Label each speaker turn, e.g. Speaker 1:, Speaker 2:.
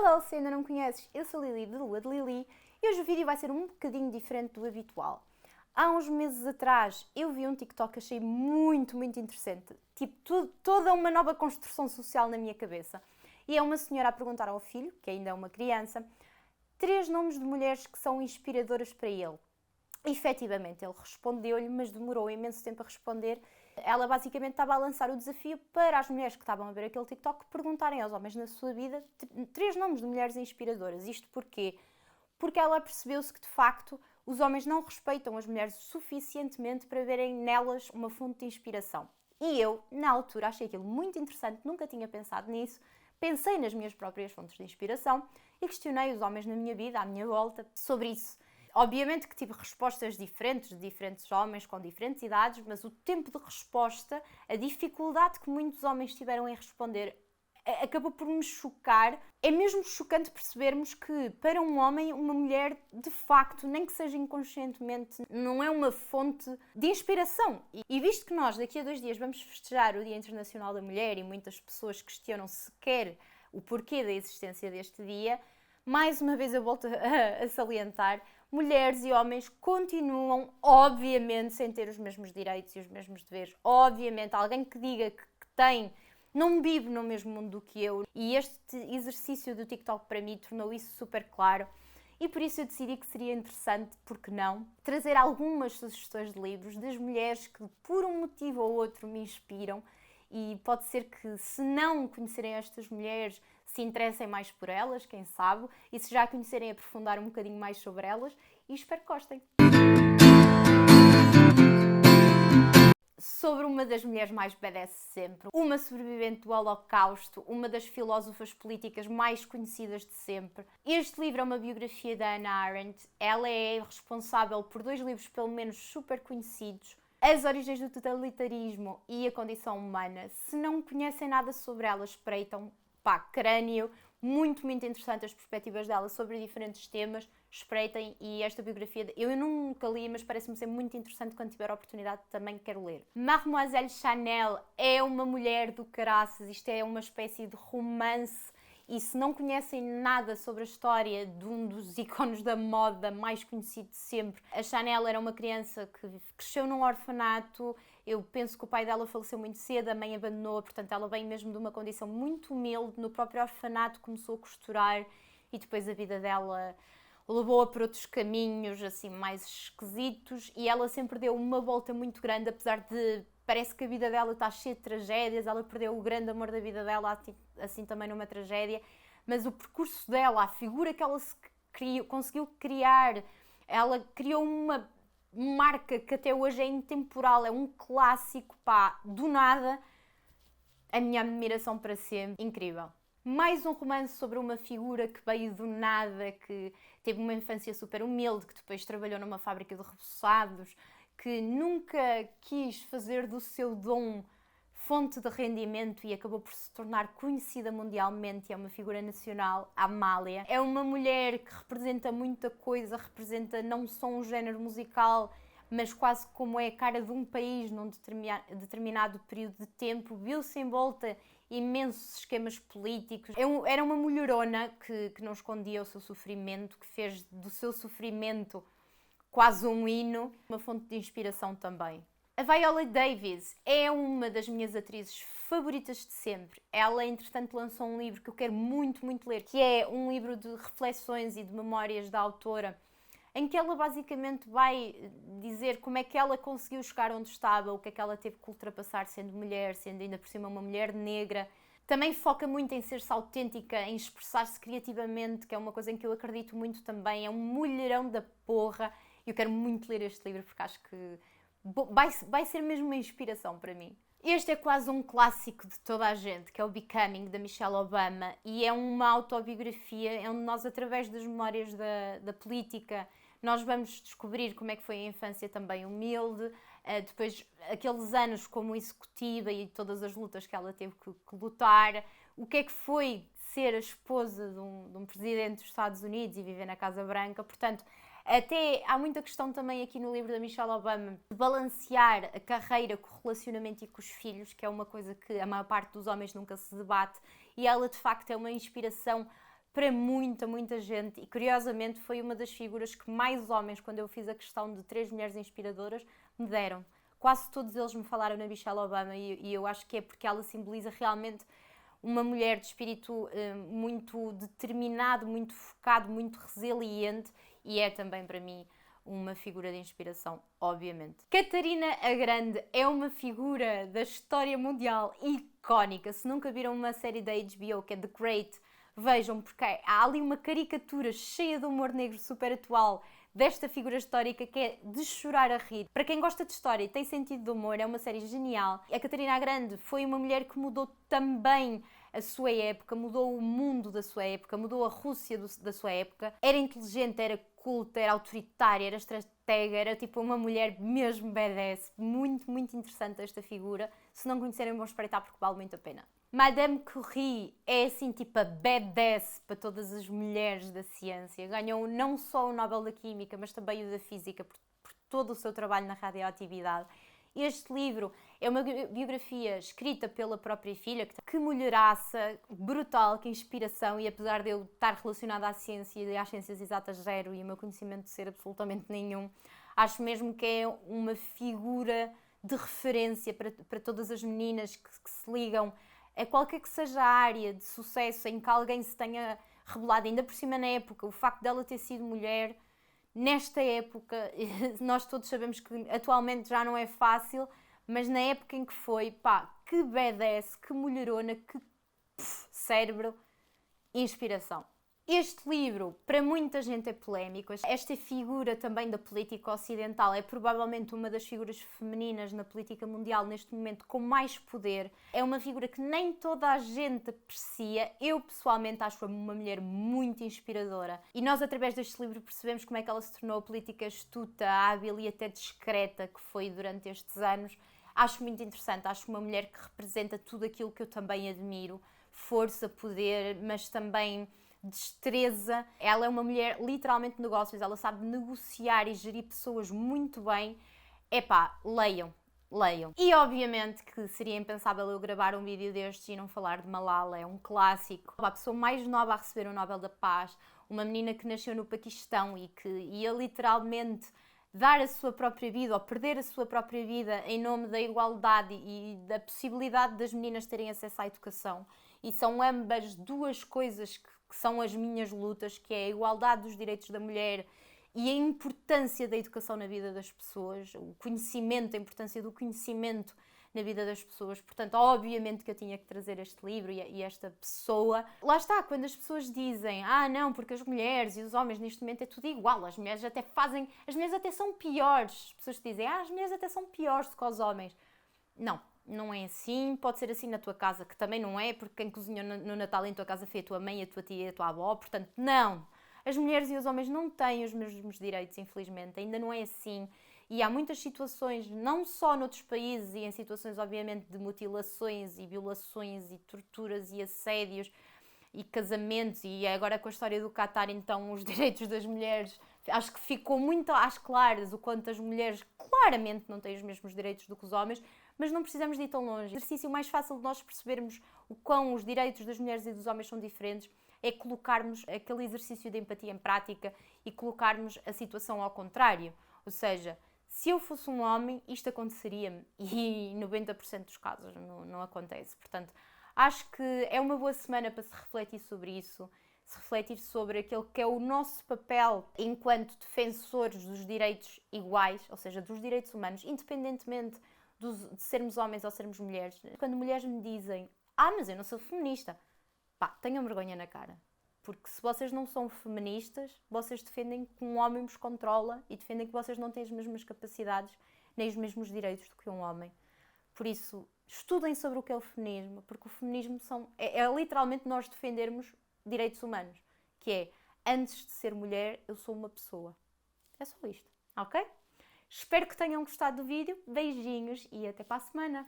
Speaker 1: Hello, se ainda não conheces, eu sou a Lili de Lua de Lili e hoje o vídeo vai ser um bocadinho diferente do habitual. Há uns meses atrás eu vi um TikTok que achei muito interessante, tipo toda uma nova construção social na minha cabeça. E é uma senhora a perguntar ao filho, que ainda é uma criança, 3 nomes de mulheres que são inspiradoras para ele. E, efetivamente, ele respondeu-lhe, mas demorou imenso tempo a responder. Ela basicamente estava a lançar o desafio para as mulheres que estavam a ver aquele TikTok perguntarem aos homens na sua vida 3 nomes de mulheres inspiradoras. Isto porquê? Porque ela percebeu-se que, de facto, os homens não respeitam as mulheres suficientemente para verem nelas uma fonte de inspiração. E eu, na altura, achei aquilo muito interessante, nunca tinha pensado nisso, pensei nas minhas próprias fontes de inspiração e questionei os homens na minha vida, à minha volta, sobre isso. Obviamente que tive respostas diferentes, de diferentes homens com diferentes idades, mas o tempo de resposta, a dificuldade que muitos homens tiveram em responder, acabou por me chocar. É mesmo chocante percebermos que, para um homem, uma mulher, de facto, nem que seja inconscientemente, não é uma fonte de inspiração. E visto que nós, daqui a 2 dias, vamos festejar o Dia Internacional da Mulher e muitas pessoas questionam sequer o porquê da existência deste dia, mais uma vez eu volto a salientar, mulheres e homens continuam, obviamente, sem ter os mesmos direitos e os mesmos deveres. Obviamente, alguém que diga que tem, não vive no mesmo mundo do que eu. E este exercício do TikTok para mim tornou isso super claro. E por isso eu decidi que seria interessante, porque não, trazer algumas sugestões de livros das mulheres que por um motivo ou outro me inspiram. E pode ser que, se não conhecerem estas mulheres, se interessem mais por elas, quem sabe, e se já conhecerem, aprofundar um bocadinho mais sobre elas, e espero que gostem. Sobre uma das mulheres mais badass sempre, uma sobrevivente do Holocausto, uma das filósofas políticas mais conhecidas de sempre. Este livro é uma biografia da Hannah Arendt. Ela é responsável por 2 livros, pelo menos, super conhecidos, As Origens do Totalitarismo e A Condição Humana. Se não conhecem nada sobre ela, espreitam, crânio, muito interessante as perspectivas dela sobre diferentes temas, espreitem. E esta biografia, eu nunca li, mas parece-me ser muito interessante. Quando tiver a oportunidade também quero ler. Mademoiselle Chanel é uma mulher do caraças, isto é uma espécie de romance. E se não conhecem nada sobre a história de um dos ícones da moda mais conhecido de sempre, a Chanel era uma criança que cresceu num orfanato. Eu penso que o pai dela faleceu muito cedo, a mãe abandonou-a, portanto ela vem mesmo de uma condição muito humilde. No próprio orfanato começou a costurar e depois a vida dela levou-a por outros caminhos assim mais esquisitos, e ela sempre deu uma volta muito grande, apesar de parece que a vida dela está cheia de tragédias. Ela perdeu o grande amor da vida dela assim também numa tragédia, mas o percurso dela, a figura que ela conseguiu criar, ela criou uma marca que até hoje é intemporal, é um clássico, do nada, a minha admiração para sempre, incrível. Mais um romance sobre uma figura que veio do nada, que teve uma infância super humilde, que depois trabalhou numa fábrica de repousados, que nunca quis fazer do seu dom fonte de rendimento e acabou por se tornar conhecida mundialmente. É uma figura nacional, a Amália. É uma mulher que representa muita coisa, representa não só um género musical, mas quase como é a cara de um país num determinado período de tempo. Viu-se envolta imensos esquemas políticos. Era uma mulherona que não escondia o seu sofrimento, que fez do seu sofrimento quase um hino, uma fonte de inspiração também. A Viola Davis é uma das minhas atrizes favoritas de sempre. Ela, entretanto, lançou um livro que eu quero muito ler, que é um livro de reflexões e de memórias da autora, em que ela basicamente vai dizer como é que ela conseguiu chegar onde estava, o que é que ela teve que ultrapassar sendo mulher, sendo ainda por cima uma mulher negra. Também foca muito em ser-se autêntica, em expressar-se criativamente, que é uma coisa em que eu acredito muito também. É um mulherão da porra. Eu quero muito ler este livro porque acho que vai ser mesmo uma inspiração para mim. Este é quase um clássico de toda a gente, que é o Becoming, da Michelle Obama, e é uma autobiografia onde nós, através das memórias da política, nós vamos descobrir como é que foi a infância também humilde, depois aqueles anos como executiva e todas as lutas que ela teve que lutar, o que é que foi ser a esposa de um presidente dos Estados Unidos e viver na Casa Branca. Portanto, até há muita questão também aqui no livro da Michelle Obama de balancear a carreira com o relacionamento e com os filhos, que é uma coisa que a maior parte dos homens nunca se debate, e ela de facto é uma inspiração para muita gente, e curiosamente foi uma das figuras que mais homens, quando eu fiz a questão de 3 mulheres inspiradoras, me deram. Quase todos eles me falaram na Michelle Obama, e eu acho que é porque ela simboliza realmente uma mulher de espírito muito determinado, muito focado, muito resiliente, e é também para mim uma figura de inspiração, obviamente. Catarina a Grande é uma figura da história mundial icónica. Se nunca viram uma série da HBO que é The Great, vejam, porque há ali uma caricatura cheia de humor negro super atual desta figura histórica que é de chorar a rir. Para quem gosta de história e tem sentido de humor, é uma série genial. A Catarina a Grande foi uma mulher que mudou também a sua época, mudou o mundo da sua época, mudou a Rússia da sua época. Era inteligente, era culta, era autoritária, era estratega, era tipo uma mulher mesmo badass. Muito interessante esta figura. Se não conhecerem, vão espreitar porque vale muito a pena. Madame Curie é assim tipo a badass para todas as mulheres da ciência. Ganhou não só o Nobel da Química, mas também o da Física por todo o seu trabalho na radioatividade. Este livro é uma biografia escrita pela própria filha, que mulheraça, brutal, que inspiração, e apesar de eu estar relacionada à ciência e às ciências exatas zero e o meu conhecimento de ser absolutamente nenhum, acho mesmo que é uma figura de referência para todas as meninas que se ligam a qualquer que seja a área de sucesso em que alguém se tenha revelado, ainda por cima na época, o facto dela ter sido mulher. Nesta época, nós todos sabemos que atualmente já não é fácil, mas na época em que foi, pá, que badass, que mulherona, que cérebro, inspiração. Este livro, para muita gente, é polémico. Esta figura também da política ocidental é provavelmente uma das figuras femininas na política mundial neste momento com mais poder. É uma figura que nem toda a gente aprecia. Eu, pessoalmente, acho uma mulher muito inspiradora. E nós, através deste livro, percebemos como é que ela se tornou a política astuta, hábil e até discreta que foi durante estes anos. Acho muito interessante. Acho uma mulher que representa tudo aquilo que eu também admiro. Força, poder, mas também destreza. Ela é uma mulher literalmente de negócios, ela sabe negociar e gerir pessoas muito bem. Epá, leiam. E obviamente que seria impensável eu gravar um vídeo destes e não falar de Malala, é um clássico. A pessoa mais nova a receber o Nobel da Paz, uma menina que nasceu no Paquistão e que ia literalmente dar a sua própria vida ou perder a sua própria vida em nome da igualdade e da possibilidade das meninas terem acesso à educação. E são ambas duas coisas que são as minhas lutas, que é a igualdade dos direitos da mulher e a importância da educação na vida das pessoas, o conhecimento, a importância do conhecimento na vida das pessoas. Portanto, obviamente que eu tinha que trazer este livro e esta pessoa. Lá está, quando as pessoas dizem, não, porque as mulheres e os homens neste momento é tudo igual, as mulheres até são piores. As pessoas dizem, as mulheres até são piores do que os homens. Não é assim, pode ser assim na tua casa, que também não é, porque quem cozinhou no Natal em tua casa foi a tua mãe, a tua tia e a tua avó, portanto, não. As mulheres e os homens não têm os mesmos direitos, infelizmente, ainda não é assim. E há muitas situações, não só noutros países e em situações, obviamente, de mutilações e violações e torturas e assédios e casamentos, e agora com a história do Qatar, então, os direitos das mulheres, acho que ficou muito às claras o quanto as mulheres claramente não têm os mesmos direitos do que os homens, mas não precisamos de ir tão longe. O exercício mais fácil de nós percebermos o quão os direitos das mulheres e dos homens são diferentes é colocarmos aquele exercício de empatia em prática e colocarmos a situação ao contrário. Ou seja, se eu fosse um homem, isto aconteceria-me, e 90% dos casos não acontece. Portanto, acho que é uma boa semana para se refletir sobre isso, se refletir sobre aquele que é o nosso papel enquanto defensores dos direitos iguais, ou seja, dos direitos humanos, independentemente de sermos homens ou sermos mulheres. Quando mulheres me dizem, mas eu não sou feminista, tenham vergonha na cara. Porque se vocês não são feministas, vocês defendem que um homem vos controla e defendem que vocês não têm as mesmas capacidades nem os mesmos direitos do que um homem. Por isso, estudem sobre o que é o feminismo, porque o feminismo é literalmente nós defendermos direitos humanos, que é, antes de ser mulher, eu sou uma pessoa. É só isto, ok? Espero que tenham gostado do vídeo, beijinhos e até para a semana!